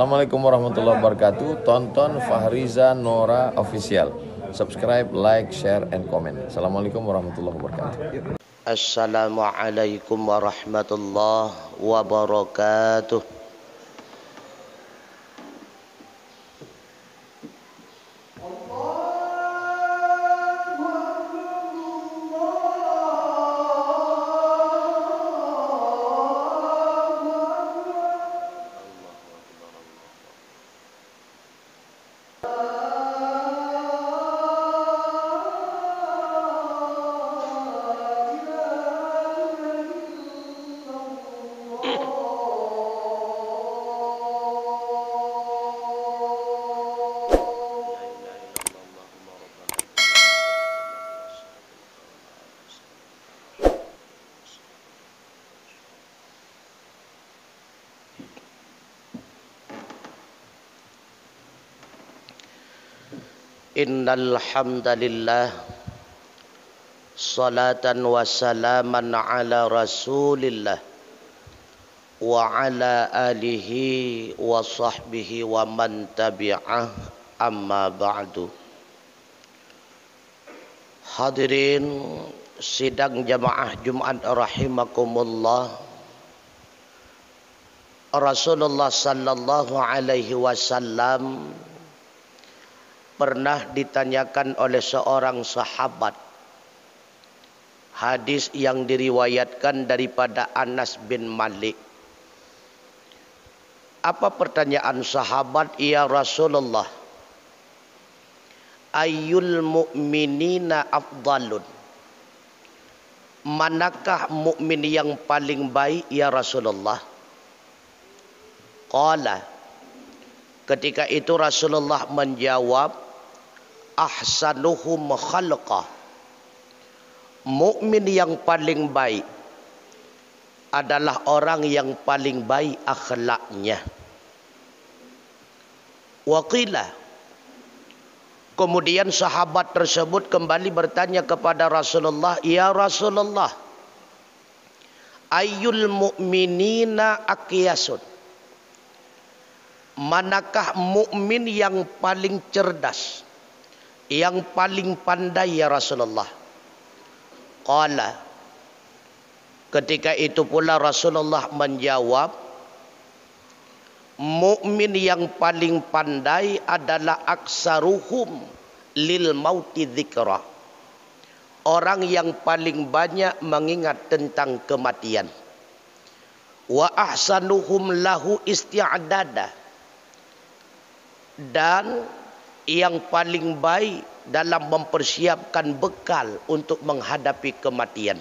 Assalamualaikum warahmatullahi wabarakatuh. Tonton Fahriza Nora Official. Subscribe, like, share, and comment. Assalamualaikum warahmatullahi wabarakatuh. Assalamualaikum warahmatullahi wabarakatuh. Innal hamdalillah salatan wa salaman ala rasulillah wa ala alihi wa sahbihi wa man tabi'ah, amma ba'du. Hadirin sidang jamaah Jumat rahimakumullah. Rasulullah sallallahu alaihi wasallam pernah ditanyakan oleh seorang sahabat, hadis yang diriwayatkan daripada Anas bin Malik. Apa pertanyaan sahabat? Ya Rasulullah, ayyul mu'minina afdalun? Manakah mukmin yang paling baik ya Rasulullah? Qala, ketika itu Rasulullah menjawab, ahsanuhum khalqa. Mukmin yang paling baik adalah orang yang paling baik akhlaknya. Waqila, kemudian sahabat tersebut kembali bertanya kepada Rasulullah, ya Rasulullah, ayyul mu'minina aqyasun? Manakah mukmin yang paling cerdas, yang paling pandai ya Rasulullah? Qala, ketika itu pula Rasulullah menjawab, mukmin yang paling pandai adalah aksaruhum lil mauti dzikra, orang yang paling banyak mengingat tentang kematian. Wa ahsanuhum lahu isti'dada, dan yang paling baik dalam mempersiapkan bekal untuk menghadapi kematian.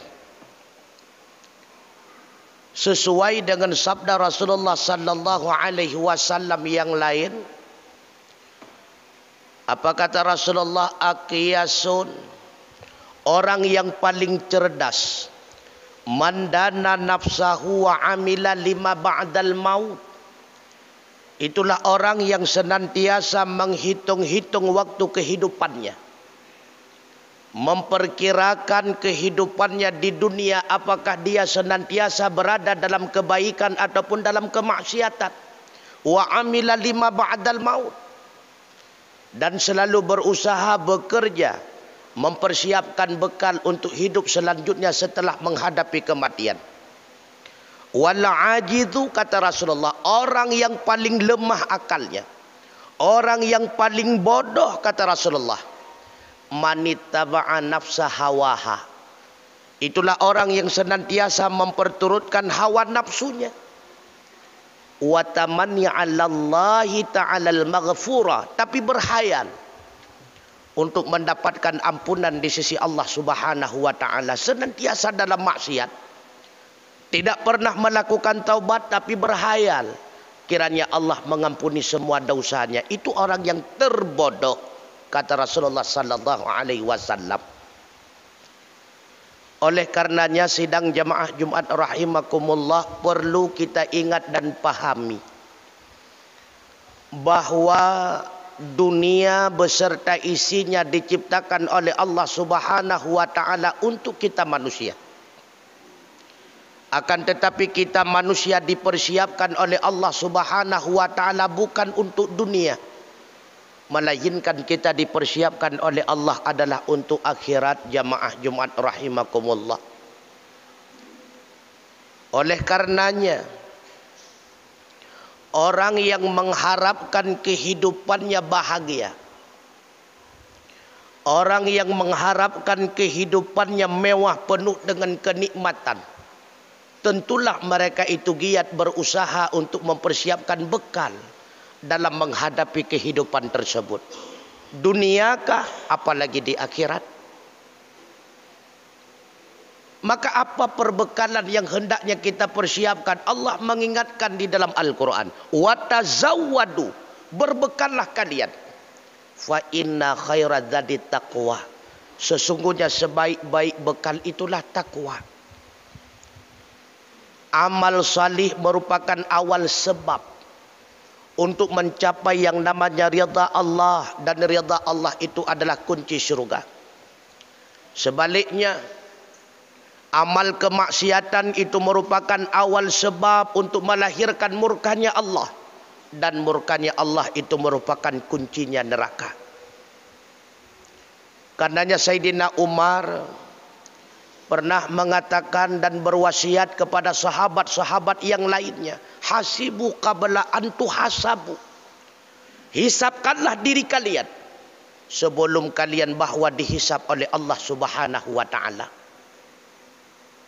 Sesuai dengan sabda Rasulullah sallallahu alaihi wasallam yang lain, apa kata Rasulullah? Aqyasun, orang yang paling cerdas, mandana nafsahu wa amila lima ba'dal maut. Itulah orang yang senantiasa menghitung-hitung waktu kehidupannya, memperkirakan kehidupannya di dunia, apakah dia senantiasa berada dalam kebaikan ataupun dalam kemaksiatan. Wa amila lima ba'dal maut, dan selalu berusaha bekerja mempersiapkan bekal untuk hidup selanjutnya setelah menghadapi kematian. Wal ajizu, kata Rasulullah, orang yang paling lemah akalnya, orang yang paling bodoh, kata Rasulullah, manittaba'a nafsa hawaha. Itulah orang yang senantiasa memperturutkan hawa nafsunya. Wa tamanni 'alallahi ta'ala al-maghfura, tapi berhayal untuk mendapatkan ampunan di sisi Allah Subhanahu wa taala, senantiasa dalam maksiat. Tidak pernah melakukan taubat, tapi berhayal kiranya Allah mengampuni semua dosanya. Itu orang yang terbodoh, kata Rasulullah sallallahu alaihi wasallam. Oleh karenanya sidang jamaah Jumat rahimakumullah, perlu kita ingat dan pahami bahwa dunia beserta isinya diciptakan oleh Allah Subhanahu wa taala untuk kita manusia. Akan tetapi kita manusia dipersiapkan oleh Allah Subhanahu wa taala bukan untuk dunia, melainkan kita dipersiapkan oleh Allah adalah untuk akhirat. Jamaah Jumat rahimakumullah. Oleh karenanya, orang yang mengharapkan kehidupannya bahagia, orang yang mengharapkan kehidupannya mewah penuh dengan kenikmatan, tentulah mereka itu giat berusaha untuk mempersiapkan bekal dalam menghadapi kehidupan tersebut. Duniakah, apalagi di akhirat. Maka apa perbekalan yang hendaknya kita persiapkan? Allah mengingatkan di dalam Al-Quran, watazawwadu, berbekallah kalian. Fa inna khairaz zadi taqwa, sesungguhnya sebaik-baik bekal itulah takwa. Amal salih merupakan awal sebab untuk mencapai yang namanya ridha Allah, dan ridha Allah itu adalah kunci surga. Sebaliknya, amal kemaksiatan itu merupakan awal sebab untuk melahirkan murkanya Allah, dan murkanya Allah itu merupakan kuncinya neraka. Karenanya Sayyidina Umar pernah mengatakan dan berwasiat kepada sahabat-sahabat yang lainnya, hasibu qabla an tuhasabu, hisabkanlah diri kalian sebelum kalian bahwa dihisab oleh Allah Subhanahu wa taala.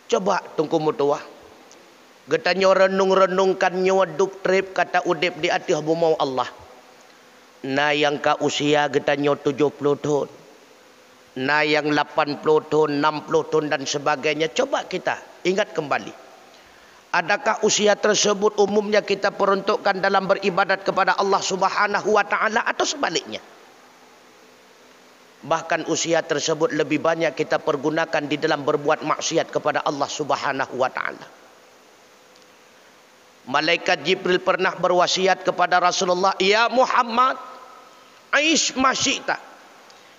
Coba tunggu mutuah, getanyo renung-renungkan nyoduk trip kata udip di atih bumau Allah. Na yang ka usia getanyo 70 tahun, na yang 80 tahun, 60 tahun dan sebagainya. Coba kita ingat kembali, adakah usia tersebut umumnya kita peruntukkan dalam beribadat kepada Allah Subhanahu wa taala, atau sebaliknya? Bahkan usia tersebut lebih banyak kita pergunakan di dalam berbuat maksiat kepada Allah Subhanahu wa taala. Malaikat Jibril pernah berwasiat kepada Rasulullah, ya Muhammad, aish masyita,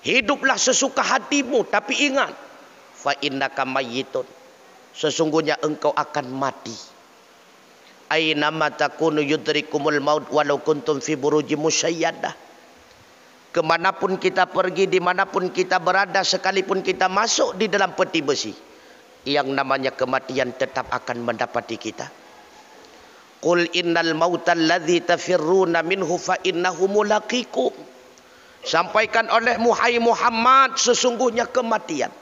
hiduplah sesuka hatimu, tapi ingat, fa innaka mayyitun, sesungguhnya engkau akan mati. Aina ma takunu yudrikumul maut walau kuntum fi burujim musyayyadah. Kemanapun kita pergi, dimanapun kita berada, sekalipun kita masuk di dalam peti besi, yang namanya kematian tetap akan mendapati kita. Qul innal mautal ladzi tafirruna minhu fa innahu mulaqikum. Sampaikan oleh Muhammad, sesungguhnya kematian,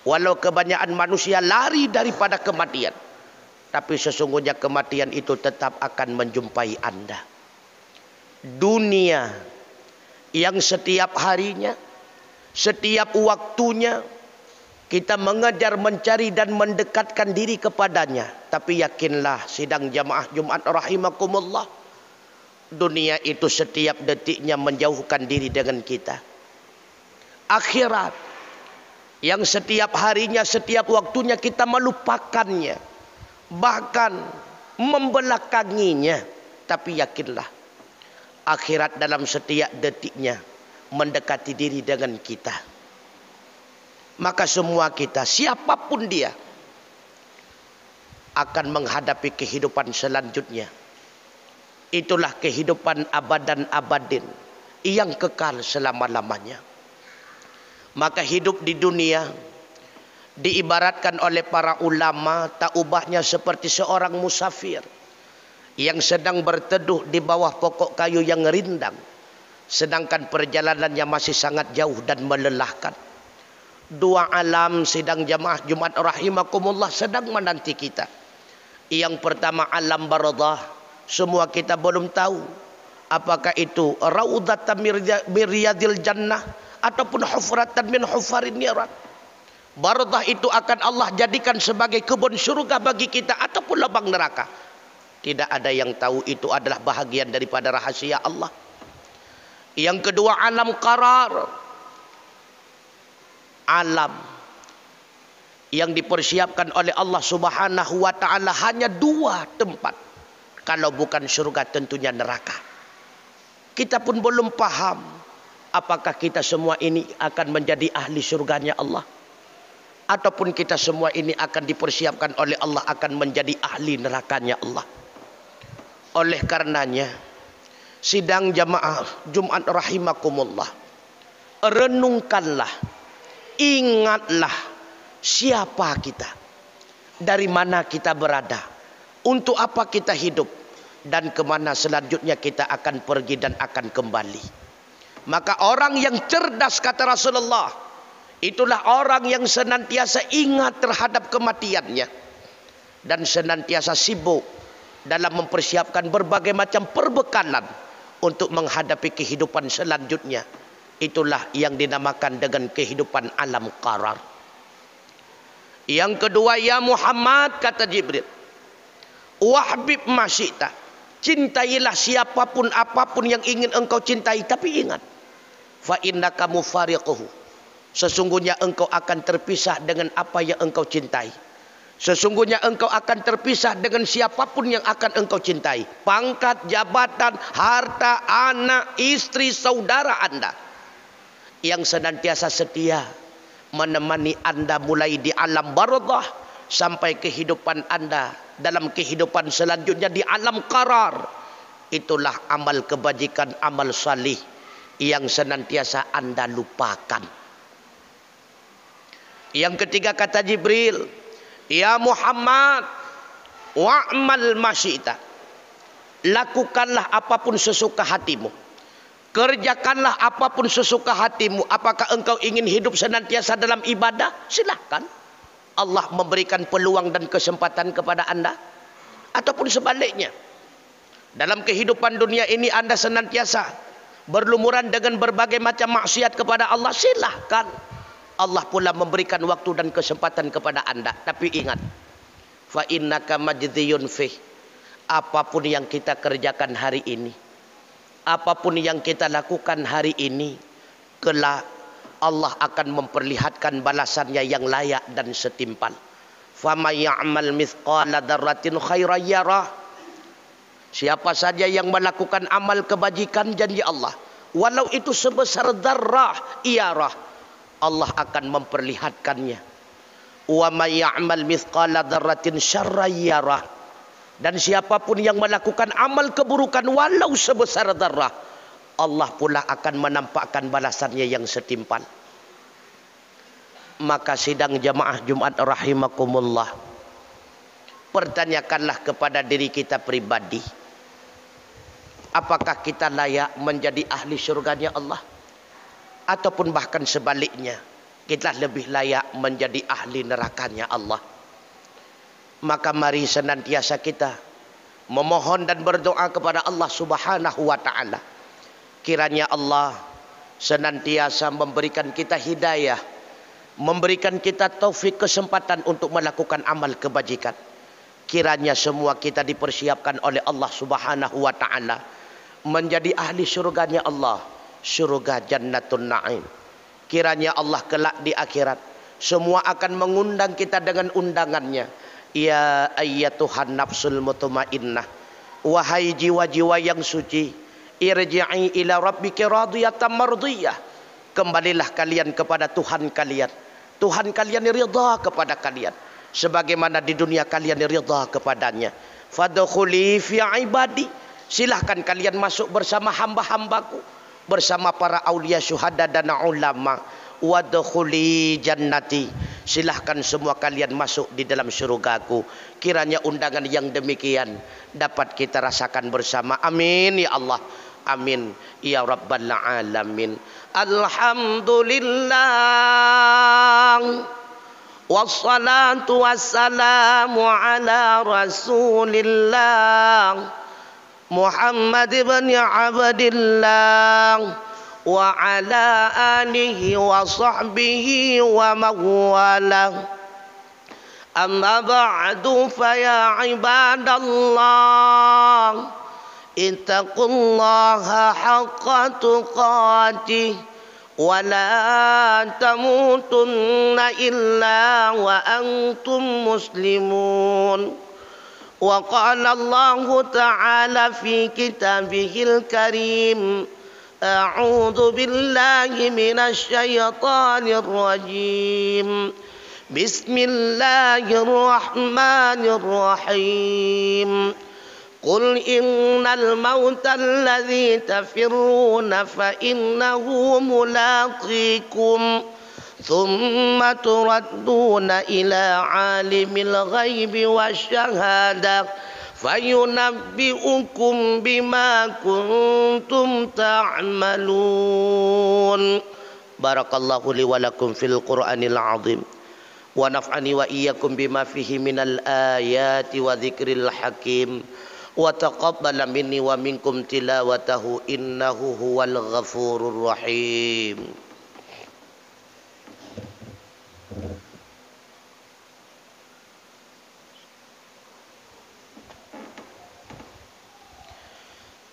walau kebanyakan manusia lari daripada kematian, tapi sesungguhnya kematian itu tetap akan menjumpai Anda. Dunia yang setiap harinya, setiap waktunya kita mengejar, mencari dan mendekatkan diri kepadanya. Tapi yakinlah sidang jamaah Jumat rahimakumullah, dunia itu setiap detiknya menjauhkan diri dengan kita. Akhirat yang setiap harinya, setiap waktunya kita melupakannya, bahkan membelakanginya. Tapi yakinlah, akhirat dalam setiap detiknya mendekati diri dengan kita. Maka semua kita, siapapun dia, akan menghadapi kehidupan selanjutnya. Itulah kehidupan abadan abadin yang kekal selama-lamanya. Maka hidup di dunia diibaratkan oleh para ulama tak ubahnya seperti seorang musafir yang sedang berteduh di bawah pokok kayu yang rindang, sedangkan perjalanannya masih sangat jauh dan melelahkan. Dua alam sidang jamaah Jumat rahimakumullah sedang menanti kita. Yang pertama alam barzakh, semua kita belum tahu apakah itu raudhatan min riyadil jannah ataupun hufratan min hufarin niran. Barzakh itu akan Allah jadikan sebagai kebun surga bagi kita ataupun lubang neraka. Tidak ada yang tahu, itu adalah bahagian daripada rahasia Allah. Yang kedua alam qarar, alam yang dipersiapkan oleh Allah Subhanahu wa taala hanya dua tempat, kalau bukan surga tentunya neraka. Kita pun belum paham apakah kita semua ini akan menjadi ahli surganya Allah ataupun kita semua ini akan dipersiapkan oleh Allah akan menjadi ahli nerakanya Allah. Oleh karenanya, sidang jamaah Jumat rahimakumullah, renungkanlah, ingatlah siapa kita, dari mana kita berada, untuk apa kita hidup, dan kemana selanjutnya kita akan pergi dan akan kembali. Maka orang yang cerdas, kata Rasulullah, itulah orang yang senantiasa ingat terhadap kematiannya dan senantiasa sibuk dalam mempersiapkan berbagai macam perbekalan untuk menghadapi kehidupan selanjutnya. Itulah yang dinamakan dengan kehidupan alam qarar. Yang kedua, ya Muhammad, kata Jibril, wahbib masyita, cintailah siapapun apapun yang ingin engkau cintai, tapi ingat, fa innaka mufariquhu, sesungguhnya engkau akan terpisah dengan apa yang engkau cintai. Sesungguhnya engkau akan terpisah dengan siapapun yang akan engkau cintai. Pangkat, jabatan, harta, anak, istri, saudara anda, yang senantiasa setia menemani anda mulai di alam barzakh sampai kehidupan anda dalam kehidupan selanjutnya di alam qarar. Itulah amal kebajikan, amal salih yang senantiasa anda lupakan. Yang ketiga, kata Jibril, ya Muhammad, wa'mal masyita, lakukanlah apapun sesuka hatimu, kerjakanlah apapun sesuka hatimu. Apakah engkau ingin hidup senantiasa dalam ibadah? Silakan, Allah memberikan peluang dan kesempatan kepada anda. Ataupun sebaliknya, dalam kehidupan dunia ini anda senantiasa berlumuran dengan berbagai macam maksiat kepada Allah. Silakan, Allah pula memberikan waktu dan kesempatan kepada anda. Tapi ingat, fa innaka majdziyun fih, apapun yang kita kerjakan hari ini, apapun yang kita lakukan hari ini, kelak Allah akan memperlihatkan balasannya yang layak dan setimpal. Faman ya'mal mithqala dzarratin khairan yarah, siapa saja yang melakukan amal kebajikan, janji Allah, walau itu sebesar dzarrah, iyarah, Allah akan memperlihatkannya. Wa may ya'mal mithqala dzarratin syarran yarah, dan siapapun yang melakukan amal keburukan walau sebesar dzarrah, Allah pula akan menampakkan balasannya yang setimpal. Maka sidang jamaah Jumat rahimakumullah, pertanyakanlah kepada diri kita pribadi, apakah kita layak menjadi ahli surganya Allah? Ataupun bahkan sebaliknya, kita lebih layak menjadi ahli nerakanya Allah. Maka mari senantiasa kita memohon dan berdoa kepada Allah Subhanahu wa ta'ala, kiranya Allah senantiasa memberikan kita hidayah, memberikan kita taufik, kesempatan untuk melakukan amal kebajikan. Kiranya semua kita dipersiapkan oleh Allah Subhanahu wa ta'ala menjadi ahli surganya Allah, surga jannatun na'im. Kiranya Allah kelak di akhirat semua akan mengundang kita dengan undangannya. Ya ayyatuhan nafsul mutmainnah, wahai jiwa-jiwa yang suci, irji'i ila rabbiki radiyatan mardiyah, kembalilah kalian kepada Tuhan kalian. Tuhan kalian ridha kepada kalian sebagaimana di dunia kalian ridha kepadanya. Fadkhuli fi ibadi, silahkan kalian masuk bersama hamba-hambaku, bersama para aulia, syuhada dan ulama. Wadkhuli jannati, silahkan semua kalian masuk di dalam syurgaku. Kiranya undangan yang demikian dapat kita rasakan bersama. Amin ya Allah, amin ya rabbal alamin. Alhamdulillah, wassalatu wassalamu ala rasulillah Muhammad ibn Abdillah wa ala alihi wa sahbihi wa mawalah. Amma ba'du, fa ya ibadallah, ittaqullaha haqqa tuqatih wa la tamutunna illa wa antum muslimun. Wa qala Allah ta'ala fi kitabihil karim, a'udzu billahi minasy syaithanir rajim. Bismillahirrahmanirrahim. Qul innal mauta alladzi tafirruna fa innahu mulaqikum thumma turadduna ila alimil ghaibi wasyahada fayunabbi'ukum bima kuntum ta'malun. Barakallahu li wa lakum fil Qur'anil azim wa naf'ani wa iyyakum bima fihi minal ayati wa dzikril hakim. Wa taqabbala minni wa minkum tilawatahu innahu huwal ghafurur rahim.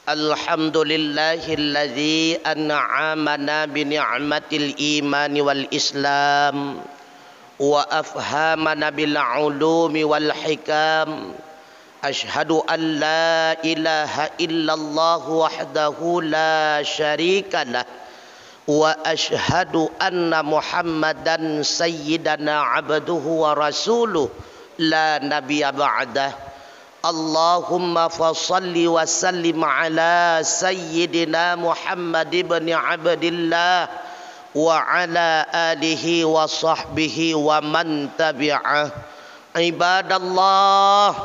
Alhamdulillahilladzi an'amana bi ni'matil iman wal islam wa afhamana bil ulumi wal hikam. Ashhadu an la ilaha illallah wahdahu la syarika lah wa ashhadu anna Muhammadan sayyidana abduhu wa rasuluh la nabiyya ba'dah. Allahumma fasalli wa sallim ala sayyidina Muhammad ibn Abdillah wa ala alihi wa sahbihi wa man tabi'ah. Ibadallah,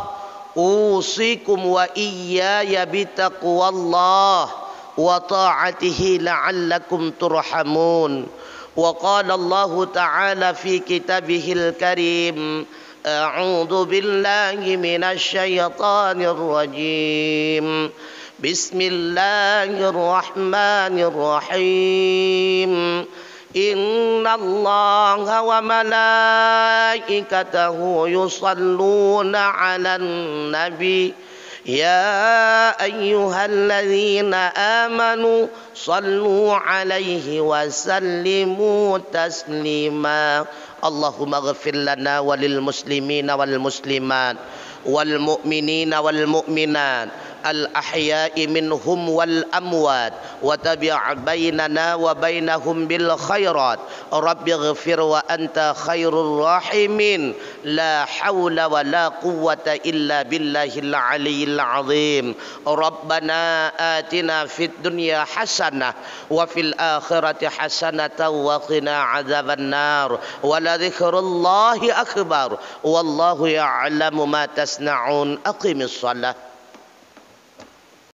usikum wa iyaya bitaqwallah wa ta'atihi la'allakum turhamun. Wa qala Allah ta'ala fi kitabihil karim, a'udzu billahi minasy syaithanir rajim. Bismillahirrahmanirrahim. Innallaha wa malaikatahu yusalluna 'alan nabi ya ayyuhalladzina amanu sallu 'alaihi wa sallimu taslima. Allahumma ighfir lana walil muslimina wal muslimat wal mu'minina wal mu'minat al ahya'i minhum wal amwat wa tabi' bainana wa bainahum bil khairat. Rabbi ighfir wa anta khairur rahimin. La hawla wa la quwwata illa billahil aliyyil azim. Rabbana atina fid dunya hasanah wa fil akhirati hasanatan wa qina adzaban nar. Wa la dzikrullahi akbar wallahu ya'lamu ma tasna'un. Aqimis shalah.